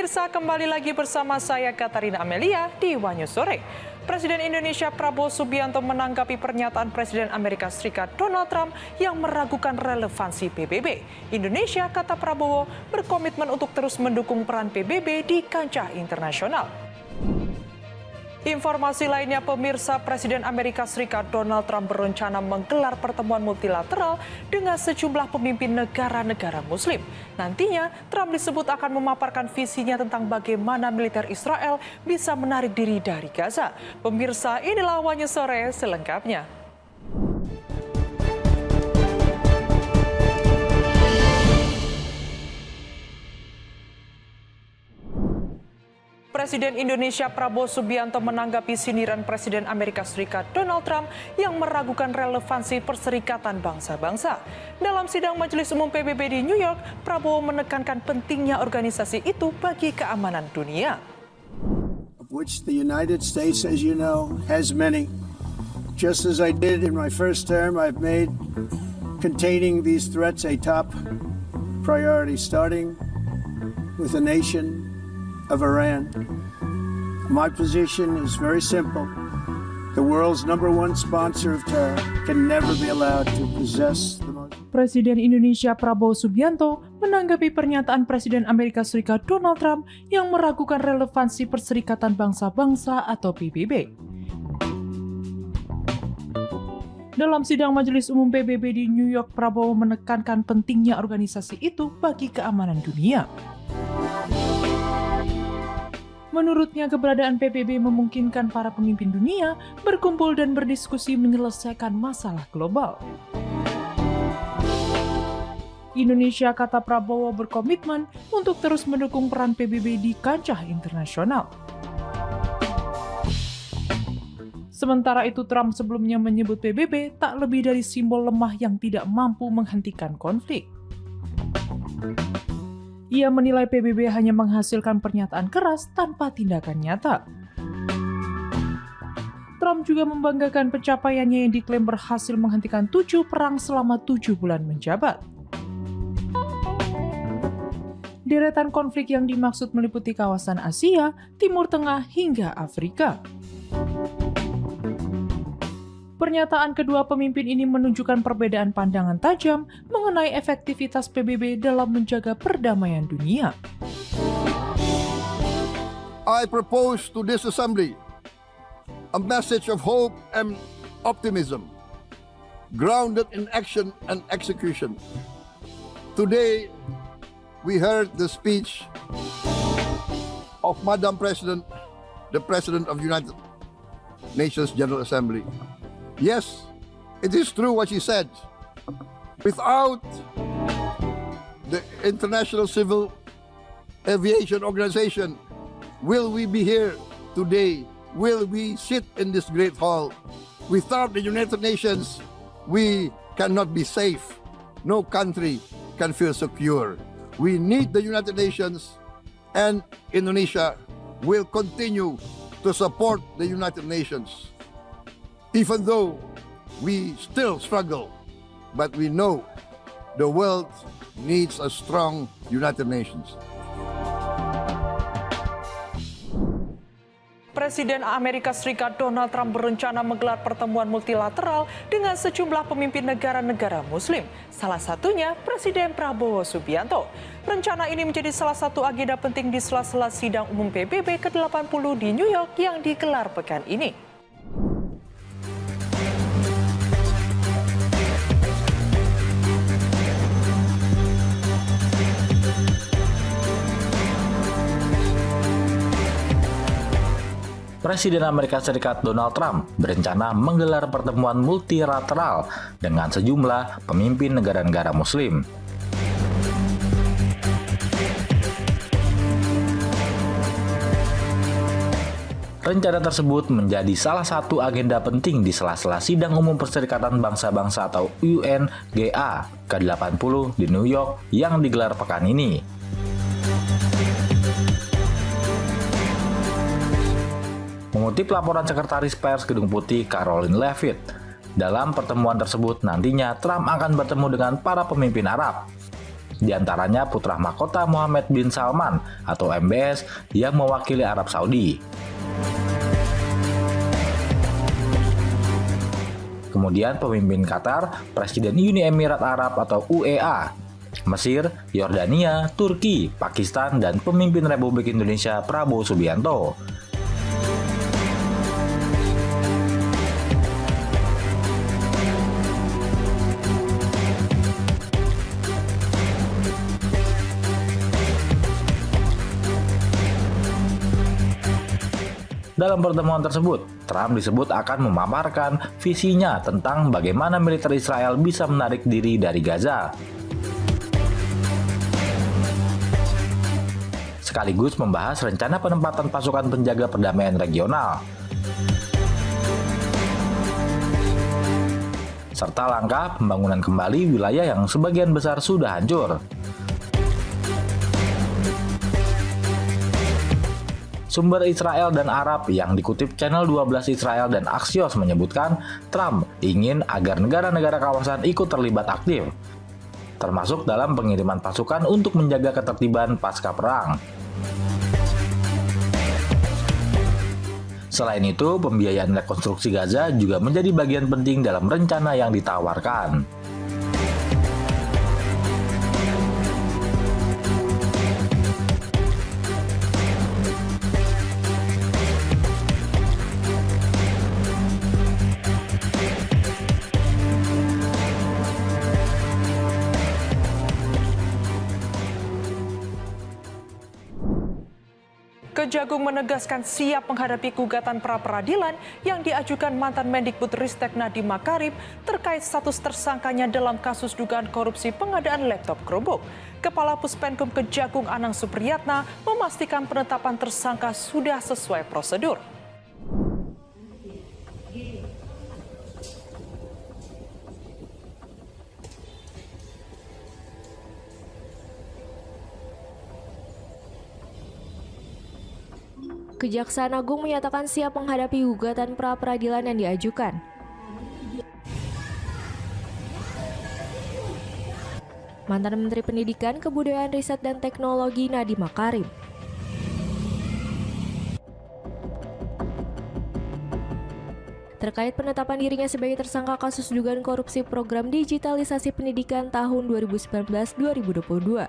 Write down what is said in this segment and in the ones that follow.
Pemirsa, kembali lagi bersama saya Katarina Amelia di Wanyu Sore. Presiden Indonesia Prabowo Subianto menanggapi pernyataan Presiden Amerika Serikat Donald Trump yang meragukan relevansi PBB. Indonesia, kata Prabowo, berkomitmen untuk terus mendukung peran PBB di kancah internasional. Informasi lainnya, pemirsa, Presiden Amerika Serikat Donald Trump berencana menggelar pertemuan multilateral dengan sejumlah pemimpin negara-negara Muslim. Nantinya, Trump disebut akan memaparkan visinya tentang bagaimana militer Israel bisa menarik diri dari Gaza. Pemirsa, inilah Wanyu Sore selengkapnya. Presiden Indonesia Prabowo Subianto menanggapi sindiran Presiden Amerika Serikat Donald Trump yang meragukan relevansi Perserikatan Bangsa-Bangsa. Dalam sidang Majelis Umum PBB di New York, Prabowo menekankan pentingnya organisasi itu bagi keamanan dunia. Of which the United States, as you know, has many. Just as I did in my first term, I've made containing these threats a top priority, starting with the nation of Iran. My position is very simple. The world's #1 sponsor of terror can never be allowed to possess the most. Presiden Indonesia Prabowo Subianto menanggapi pernyataan Presiden Amerika Serikat Donald Trump yang meragukan relevansi Perserikatan Bangsa-Bangsa atau PBB. Dalam sidang Majelis Umum PBB di New York, Prabowo menekankan pentingnya organisasi itu bagi keamanan dunia. Menurutnya, keberadaan PBB memungkinkan para pemimpin dunia berkumpul dan berdiskusi menyelesaikan masalah global. Indonesia, kata Prabowo, berkomitmen untuk terus mendukung peran PBB di kancah internasional. Sementara itu, Trump sebelumnya menyebut PBB tak lebih dari simbol lemah yang tidak mampu menghentikan konflik. Ia menilai PBB hanya menghasilkan pernyataan keras tanpa tindakan nyata. Trump juga membanggakan pencapaiannya yang diklaim berhasil menghentikan 7 perang selama 7 bulan menjabat. Deretan konflik yang dimaksud meliputi kawasan Asia, Timur Tengah, hingga Afrika. Pernyataan kedua pemimpin ini menunjukkan perbedaan pandangan tajam mengenai efektivitas PBB dalam menjaga perdamaian dunia. I propose to this assembly a message of hope and optimism, grounded in action and execution. Today, we heard the speech of Madam President, the President of United Nations General Assembly. Yes, it is true what she said. Without the International Civil Aviation Organization, will we be here today? Will we sit in this great hall? Without the United Nations, we cannot be safe. No country can feel secure. We need the United Nations, and Indonesia will continue to support the United Nations. Even though we still struggle, but we know the world needs a strong United Nations. Presiden Amerika Serikat Donald Trump berencana menggelar pertemuan multilateral dengan sejumlah pemimpin negara-negara Muslim. Salah satunya Presiden Prabowo Subianto. Rencana ini menjadi salah satu agenda penting di sela-sela sidang umum PBB ke-80 di New York yang digelar pekan ini. Presiden Amerika Serikat Donald Trump berencana menggelar pertemuan multilateral dengan sejumlah pemimpin negara-negara Muslim. Rencana tersebut menjadi salah satu agenda penting di sela-sela Sidang Umum Perserikatan Bangsa-Bangsa atau UNGA ke-80 di New York yang digelar pekan ini. Mengutip laporan Sekretaris Pers Gedung Putih Caroline Leavitt, dalam pertemuan tersebut nantinya Trump akan bertemu dengan para pemimpin Arab. di antaranya putra mahkota Mohammed bin Salman atau MBS yang mewakili Arab Saudi. Kemudian pemimpin Qatar, Presiden Uni Emirat Arab atau UEA, Mesir, Yordania, Turki, Pakistan, dan pemimpin Republik Indonesia Prabowo Subianto. Dalam pertemuan tersebut, Trump disebut akan memaparkan visinya tentang bagaimana militer Israel bisa menarik diri dari Gaza. Sekaligus membahas rencana penempatan pasukan penjaga perdamaian regional, serta langkah pembangunan kembali wilayah yang sebagian besar sudah hancur. Sumber Israel dan Arab yang dikutip channel 12 Israel dan Axios menyebutkan Trump ingin agar negara-negara kawasan ikut terlibat aktif, termasuk dalam pengiriman pasukan untuk menjaga ketertiban pasca perang. Selain itu, pembiayaan rekonstruksi Gaza juga menjadi bagian penting dalam rencana yang ditawarkan. Kejagung menegaskan siap menghadapi gugatan pra-peradilan yang diajukan mantan Mendikbudristek Nadiem Makarim terkait status tersangkanya dalam kasus dugaan korupsi pengadaan laptop Chromebook. Kepala Puspenkum Kejagung Anang Supriyatna memastikan penetapan tersangka sudah sesuai prosedur. Kejaksaan Agung menyatakan siap menghadapi gugatan pra-peradilan yang diajukan. Mantan Menteri Pendidikan, Kebudayaan, Riset, dan Teknologi Nadiem Makarim. Terkait penetapan dirinya sebagai tersangka kasus dugaan korupsi program digitalisasi pendidikan tahun 2019-2022.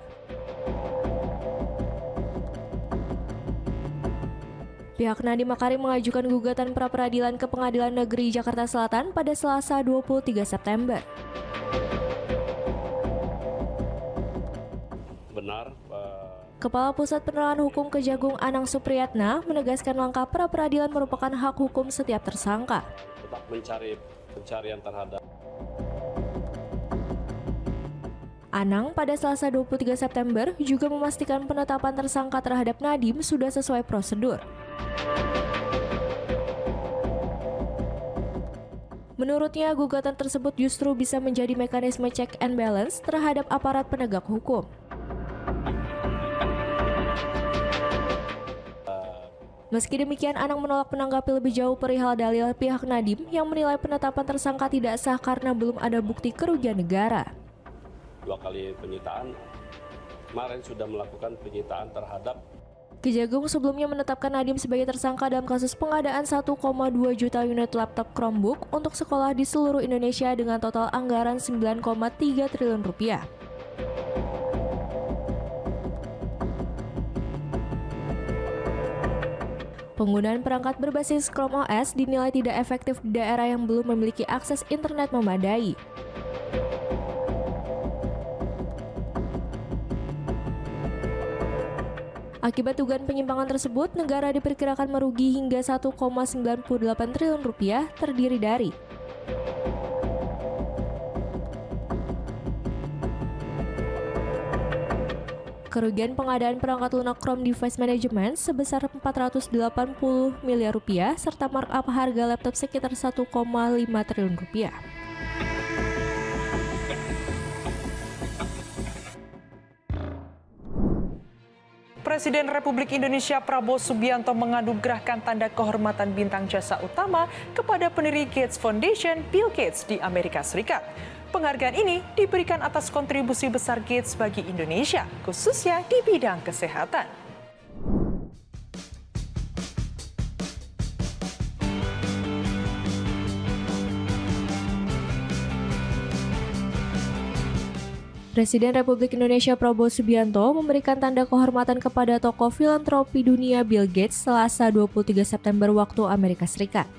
Pihak Nadiem Makarim mengajukan gugatan pra-peradilan ke Pengadilan Negeri Jakarta Selatan pada Selasa 23 September. Benar, Kepala Pusat Penerangan Hukum Kejagung Anang Supriyatna menegaskan langkah pra-peradilan merupakan hak hukum setiap tersangka. tetap mencari pencarian terhadap. Anang pada Selasa 23 September juga memastikan penetapan tersangka terhadap Nadiem sudah sesuai prosedur. Menurutnya, gugatan tersebut justru bisa menjadi mekanisme check and balance terhadap aparat penegak hukum. Meski demikian, Anang menolak menanggapi lebih jauh perihal dalil pihak Nadiem yang menilai penetapan tersangka tidak sah karena belum ada bukti kerugian negara. 2 kali penyitaan, kemarin sudah melakukan penyitaan terhadap. Kejagung sebelumnya menetapkan Nadiem sebagai tersangka dalam kasus pengadaan 1,2 juta unit laptop Chromebook untuk sekolah di seluruh Indonesia dengan total anggaran 9,3 triliun rupiah. Penggunaan perangkat berbasis Chrome OS dinilai tidak efektif di daerah yang belum memiliki akses internet memadai. Akibat dugaan penyimpangan tersebut, negara diperkirakan merugi hingga 1,98 triliun rupiah terdiri dari kerugian pengadaan perangkat lunak Chrome Device Management sebesar 480 miliar rupiah serta markup harga laptop sekitar 1,5 triliun rupiah. Presiden Republik Indonesia Prabowo Subianto menganugerahkan tanda kehormatan bintang jasa utama kepada pendiri Gates Foundation, Bill Gates di Amerika Serikat. Penghargaan ini diberikan atas kontribusi besar Gates bagi Indonesia, khususnya di bidang kesehatan. Presiden Republik Indonesia Prabowo Subianto memberikan tanda kehormatan kepada tokoh filantropi dunia Bill Gates Selasa 23 September waktu Amerika Serikat.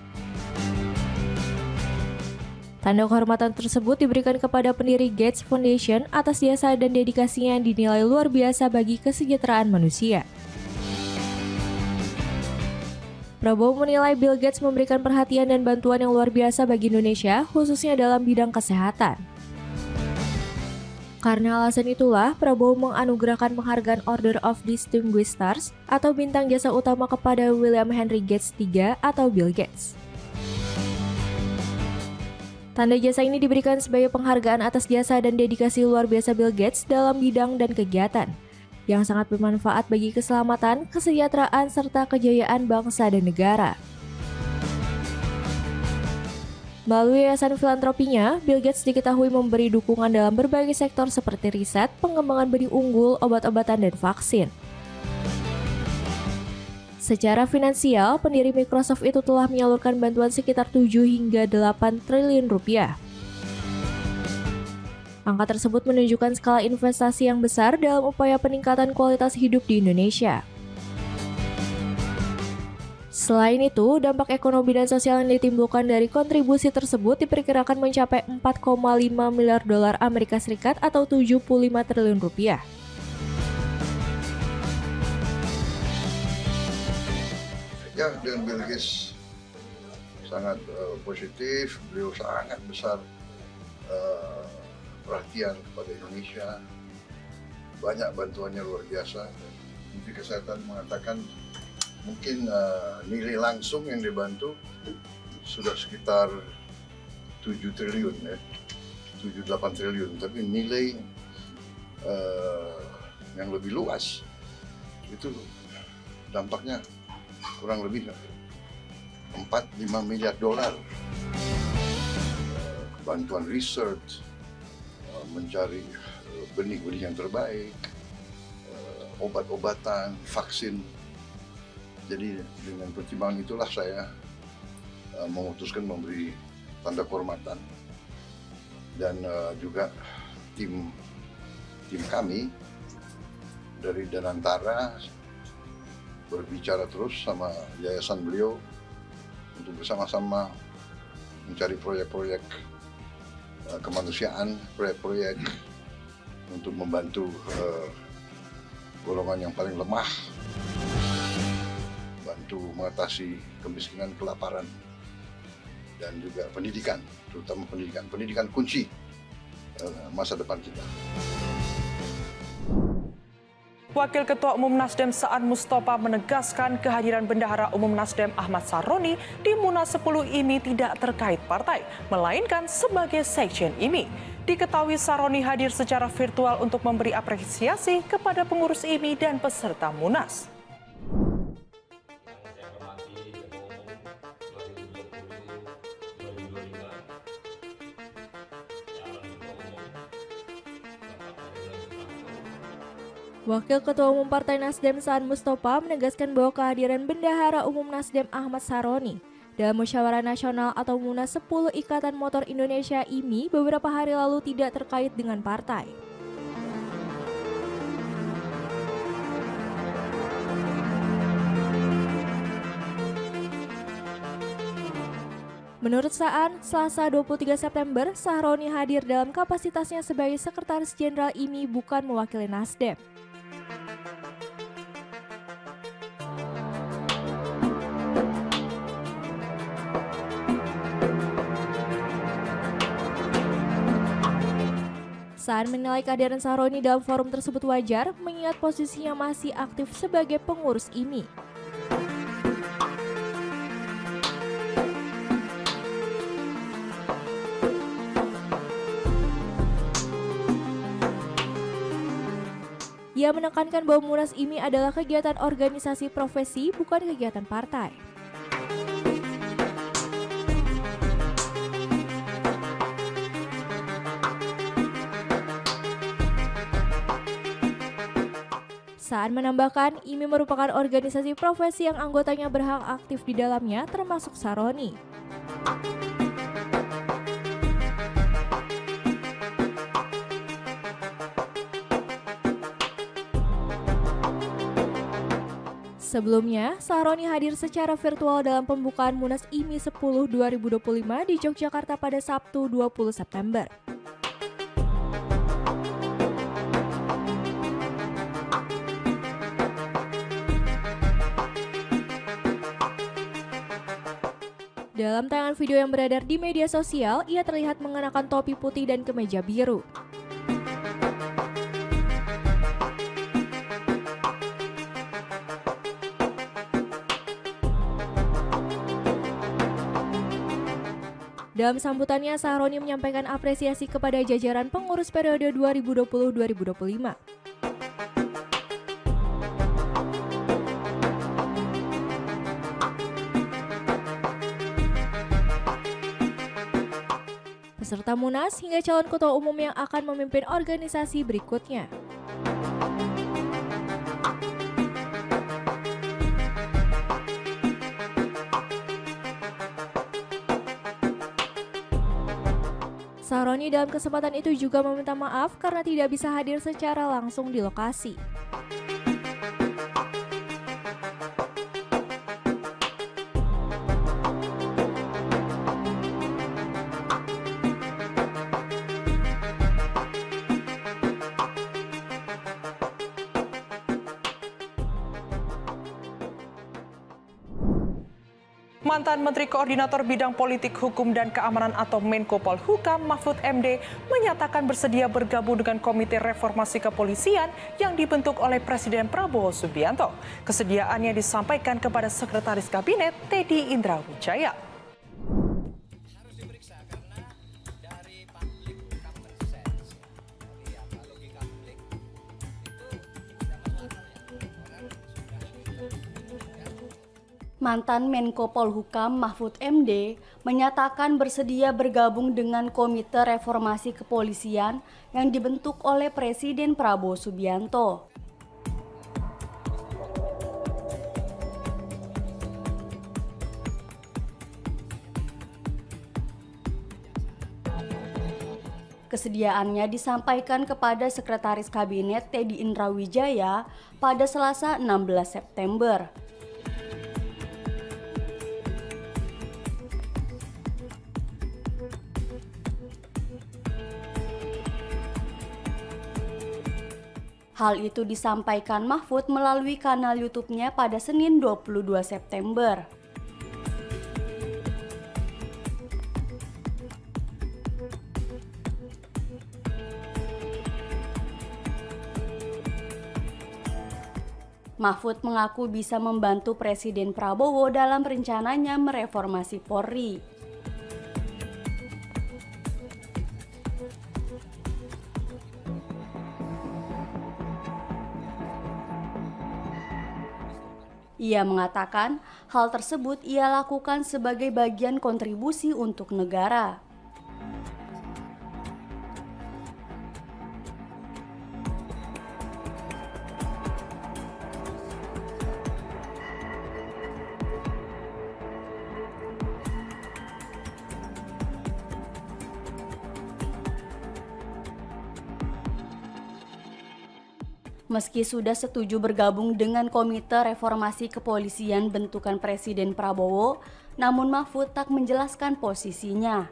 Tanda kehormatan tersebut diberikan kepada pendiri Gates Foundation atas jasa dan dedikasinya yang dinilai luar biasa bagi kesejahteraan manusia. Prabowo menilai Bill Gates memberikan perhatian dan bantuan yang luar biasa bagi Indonesia, khususnya dalam bidang kesehatan. Karena alasan itulah, Prabowo menganugerahkan penghargaan Order of Distinguished Stars atau bintang jasa utama kepada William Henry Gates III atau Bill Gates. Tanda jasa ini diberikan sebagai penghargaan atas jasa dan dedikasi luar biasa Bill Gates dalam bidang dan kegiatan yang sangat bermanfaat bagi keselamatan, kesejahteraan, serta kejayaan bangsa dan negara. Melalui yayasan filantropinya, Bill Gates diketahui memberi dukungan dalam berbagai sektor seperti riset, pengembangan benih unggul, obat-obatan, dan vaksin. Secara finansial, pendiri Microsoft itu telah menyalurkan bantuan sekitar 7 hingga 8 triliun rupiah. Angka tersebut menunjukkan skala investasi yang besar dalam upaya peningkatan kualitas hidup di Indonesia. Selain itu, dampak ekonomi dan sosial yang ditimbulkan dari kontribusi tersebut diperkirakan mencapai 4,5 miliar dolar Amerika Serikat atau 75 triliun rupiah. Ya, dengan Bill Gates sangat positif, beliau sangat besar perhatian kepada Indonesia, banyak bantuannya luar biasa. Menteri Kesehatan mengatakan mungkin nilai langsung yang dibantu sudah sekitar 7 triliun ya, 7-8 triliun, tapi nilai yang lebih luas itu dampaknya kurang lebih 4-5 miliar dolar. Bantuan research, mencari benih-benih yang terbaik, obat-obatan, vaksin. Jadi dengan pertimbangan itulah saya memutuskan memberi tanda kehormatan, dan juga tim kami dari Danantara berbicara terus sama yayasan beliau untuk bersama-sama mencari proyek-proyek kemanusiaan, proyek-proyek untuk membantu golongan yang paling lemah, bantu mengatasi kemiskinan, kelaparan, dan juga pendidikan, terutama pendidikan kunci masa depan kita. Wakil Ketua Umum Nasdem Saan Mustafa menegaskan kehadiran Bendahara Umum Nasdem Ahmad Saroni di Munas 10 IMI tidak terkait partai, melainkan sebagai sekjen IMI. Diketahui Saroni hadir secara virtual untuk memberi apresiasi kepada pengurus IMI dan peserta Munas. Wakil Ketua Umum Partai Nasdem Saan Mustafa menegaskan bahwa kehadiran Bendahara Umum Nasdem Ahmad Saroni dalam Musyawarah Nasional atau Munas 10 Ikatan Motor Indonesia IMI beberapa hari lalu tidak terkait dengan partai. Menurut Saan, Selasa 23 September, Saroni hadir dalam kapasitasnya sebagai Sekretaris Jenderal IMI bukan mewakili Nasdem. Saan menilai kehadiran Saroni dalam forum tersebut wajar, mengingat posisinya masih aktif sebagai pengurus IMI. Ia menekankan bahwa Munas IMI adalah kegiatan organisasi profesi, bukan kegiatan partai. Saan menambahkan, IMI merupakan organisasi profesi yang anggotanya berhak aktif di dalamnya, termasuk Saroni. Sebelumnya, Saroni hadir secara virtual dalam pembukaan Munas IMI 10 2025 di Yogyakarta pada Sabtu 20 September. Dalam tayangan video yang beredar di media sosial, ia terlihat mengenakan topi putih dan kemeja biru. Dalam sambutannya, Saroni menyampaikan apresiasi kepada jajaran pengurus periode 2020-2025. Peserta Munas hingga calon ketua umum yang akan memimpin organisasi berikutnya. Saroni dalam kesempatan itu juga meminta maaf karena tidak bisa hadir secara langsung di lokasi. Mantan Menteri Koordinator Bidang Politik, Hukum, dan Keamanan atau Menko Polhukam Mahfud MD menyatakan bersedia bergabung dengan Komite Reformasi Kepolisian yang dibentuk oleh Presiden Prabowo Subianto. Kesediaannya disampaikan kepada Sekretaris Kabinet Teddy Indrawijaya. Mantan Menko Polhukam Mahfud MD menyatakan bersedia bergabung dengan Komite Reformasi Kepolisian yang dibentuk oleh Presiden Prabowo Subianto. Kesediaannya disampaikan kepada Sekretaris Kabinet Teddy Indrawijaya pada Selasa 16 September. Hal itu disampaikan Mahfud melalui kanal YouTube-nya pada Senin 22 September. Mahfud mengaku bisa membantu Presiden Prabowo dalam rencananya mereformasi Polri. Ia mengatakan hal tersebut ia lakukan sebagai bagian kontribusi untuk negara. Meski sudah setuju bergabung dengan Komite Reformasi Kepolisian bentukan Presiden Prabowo, namun Mahfud tak menjelaskan posisinya.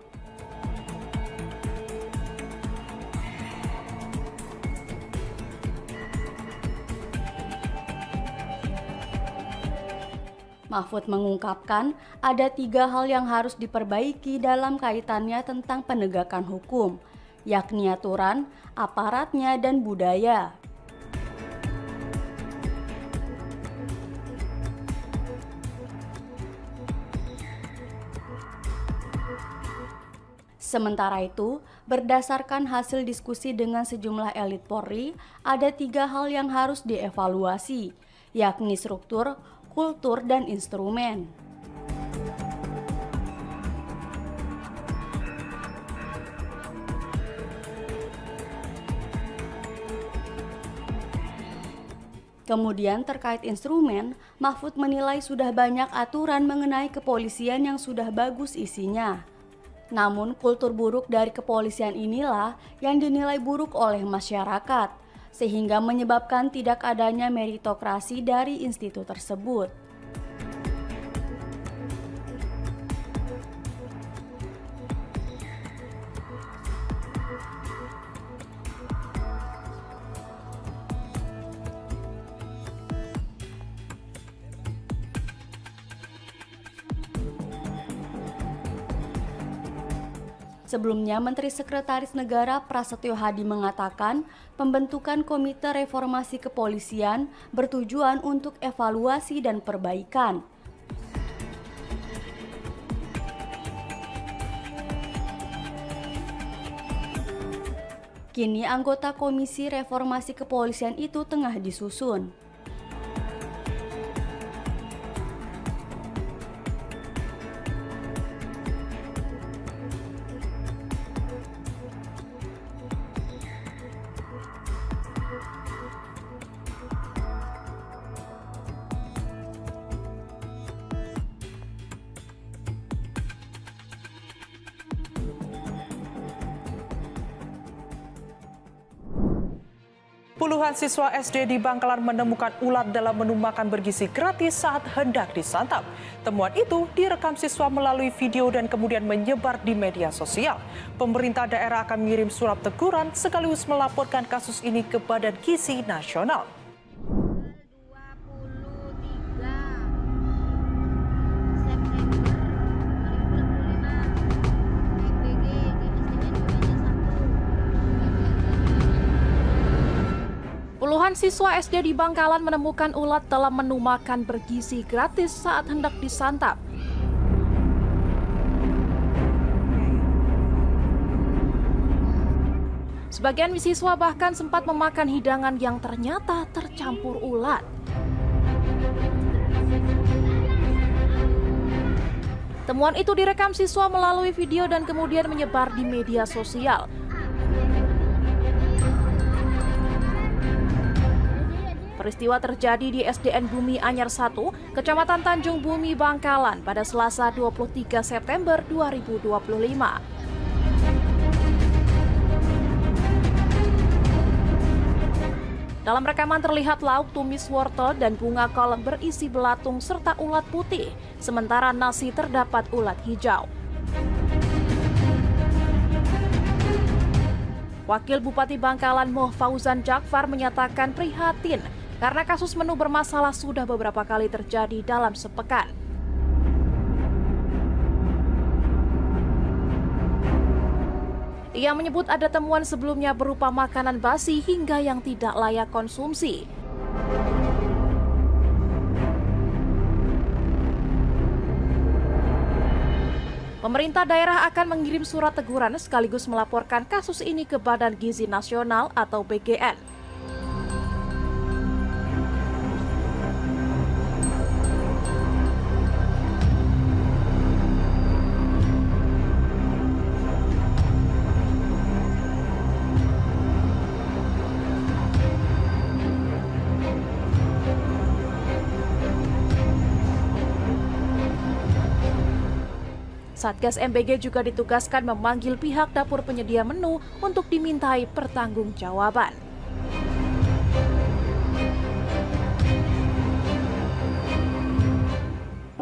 Mahfud mengungkapkan ada 3 hal yang harus diperbaiki dalam kaitannya tentang penegakan hukum, yakni aturan, aparatnya, dan budaya. Sementara itu, berdasarkan hasil diskusi dengan sejumlah elit Polri, ada 3 hal yang harus dievaluasi, yakni struktur, kultur, dan instrumen. Kemudian terkait instrumen, Mahfud menilai sudah banyak aturan mengenai kepolisian yang sudah bagus isinya. Namun kultur buruk dari kepolisian inilah yang dinilai buruk oleh masyarakat, sehingga menyebabkan tidak adanya meritokrasi dari institut tersebut. Sebelumnya, Menteri Sekretaris Negara Prasetyo Hadi mengatakan pembentukan Komite Reformasi Kepolisian bertujuan untuk evaluasi dan perbaikan. Kini anggota Komisi Reformasi Kepolisian itu tengah disusun. Puluhan siswa SD di Bangkalan menemukan ulat dalam menu makan bergizi gratis saat hendak disantap. Temuan itu direkam siswa melalui video dan kemudian menyebar di media sosial. Pemerintah daerah akan mengirim surat teguran sekaligus melaporkan kasus ini ke Badan Gizi Nasional. Puluhan siswa SD di Bangkalan menemukan ulat dalam menu makan bergizi gratis saat hendak disantap. Sebagian siswa bahkan sempat memakan hidangan yang ternyata tercampur ulat. Temuan itu direkam siswa melalui video dan kemudian menyebar di media sosial. Peristiwa terjadi di SDN Bumi Anyar 1, Kecamatan Tanjung Bumi, Bangkalan pada Selasa 23 September 2025. Dalam rekaman terlihat lauk tumis wortel dan bunga kol berisi belatung serta ulat putih, sementara nasi terdapat ulat hijau. Wakil Bupati Bangkalan Moh Fauzan Jakfar menyatakan prihatin karena kasus menu bermasalah sudah beberapa kali terjadi dalam sepekan. Ia menyebut ada temuan sebelumnya berupa makanan basi hingga yang tidak layak konsumsi. Pemerintah daerah akan mengirim surat teguran sekaligus melaporkan kasus ini ke Badan Gizi Nasional atau BGN. Satgas MBG juga ditugaskan memanggil pihak dapur penyedia menu untuk dimintai pertanggungjawaban.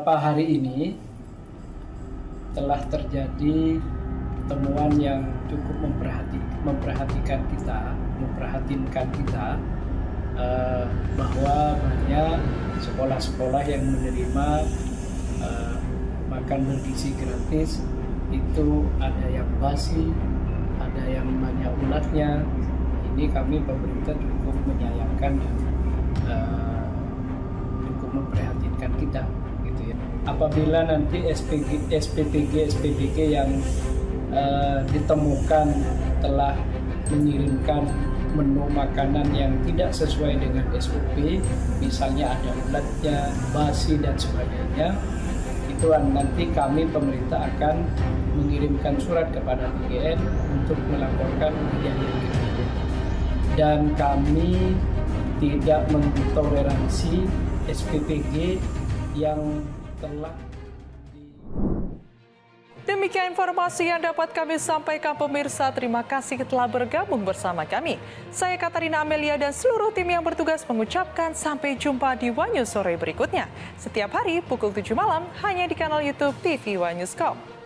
Hari ini telah terjadi temuan yang cukup memperhatikan kita bahwa banyak sekolah-sekolah yang menerima makan bergizi gratis itu ada yang basi, ada yang banyak ulatnya. Ini kami pemerintah cukup menyayangkan dan cukup memprihatinkan kita, gitu ya. Apabila nanti SPTG yang ditemukan telah mengirimkan menu makanan yang tidak sesuai dengan SOP, misalnya ada ulatnya, basi dan sebagainya, itu nanti kami pemerintah akan mengirimkan surat kepada BGN untuk melaporkan kejadian-kejadian. Dan kami tidak mentoleransi SPPG yang telah Demikian informasi yang dapat kami sampaikan pemirsa. Terima kasih telah bergabung bersama kami. Saya Katarina Amelia dan seluruh tim yang bertugas mengucapkan sampai jumpa di One News sore berikutnya. Setiap hari pukul 7 malam hanya di kanal YouTube TV One News.com.